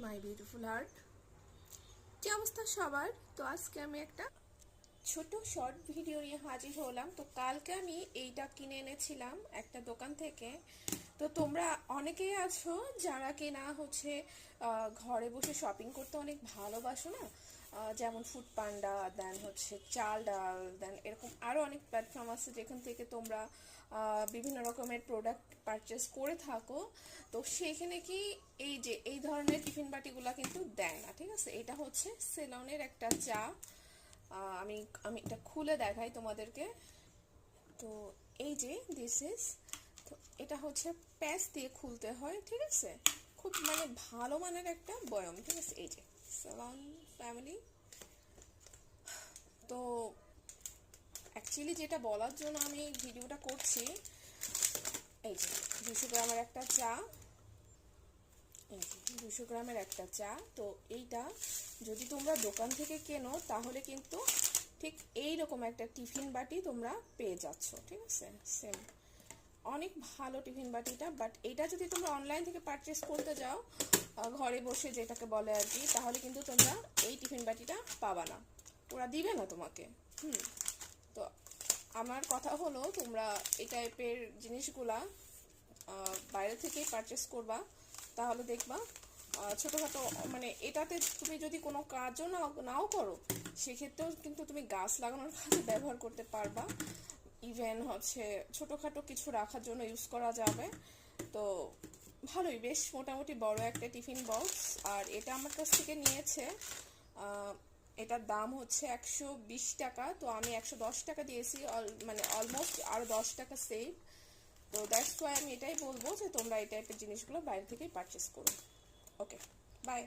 My beautiful heart. কি অবস্থা সবার? তো আজকে আমি একটা ছোট শর্ট ভিডিও নিয়ে হাজির হলাম। তো কালকে আমি এইটা কিনে এনেছিলাম একটা দোকান থেকে। তো তোমরা অনেকেই আছো যারা কিনা হচ্ছে ঘরে বসে শপিং করতে অনেক ভালোবাসো না, যেমন ফুড পান্ডা, দেন হচ্ছে চাল ডাল, দেন এরকম আরও অনেক প্ল্যাটফর্ম আছে যেখান থেকে তোমরা বিভিন্ন রকমের প্রোডাক্ট পারচেস করে থাকো। তো সেখানে কি এই যে এই ধরনের টিফিন বাটিগুলা কিন্তু দেয় না, ঠিক আছে? এটা হচ্ছে সেলনের একটা চা। আমি আমি এটা খুলে দেখাই তোমাদেরকে। তো এই যে দিস ইজ, তো এটা হচ্ছে প্যাচ দিয়ে খুলতে হয়, ঠিক আছে? খুব মানে ভালো মানের একটা বয়ম, ঠিক আছে? এই যে সেলন ফ্যামিলি। তো অ্যাকচুয়ালি যেটা বলার জন্য আমি ভিডিওটা করছি, এই যে 200 গ্রামের একটা চা, এই যে 200 গ্রামের একটা চা। তো এইটা যদি তোমরা দোকান থেকে কেনো তাহলে কিন্তু ঠিক এইরকম একটা টিফিন বাটি তোমরা পেয়ে যাচ্ছ, ঠিক আছে? সেম অনেক ভালো টিফিন বাটিটা। বাট এটা যদি তোমরা অনলাইন থেকে পারচেস করতে যাও, ঘরে বসে যেটাকে বলে আর কি, তাহলে কিন্তু তোমরা এই টিফিন বাটিটা পাবা না, ওরা দিবে না তোমাকে। তো আমার কথা হলো তোমরা এই টাইপের জিনিসগুলা বাইরে থেকেই পারচেস করবা, তাহলে দেখবা ছোটোখাটো মানে এটাতে তুমি যদি কোনো কাজও নাও করো, সেক্ষেত্রেও কিন্তু তুমি গাছ লাগানোর কাজে ব্যবহার করতে পারবা। ইভেন হচ্ছে ছোটোখাটো কিছু রাখার জন্য ইউজ করা যাবে। তো ভালোই, বেশ মোটামুটি বড় একটা টিফিন বক্স। আর এটা আমার কাছ থেকে নিয়েছে, এটার দাম হচ্ছে 120 টাকা। তো আমি 110 টাকা দিয়েছি, মানে অলমোস্ট আরও 10 টাকা সেভ। তো দ্যাটস ওয়াই আমি এটাই বলবো যে তোমরা এই টাইপের জিনিসগুলো বাইরে থেকেই পারচেস করো। ওকে, বাই।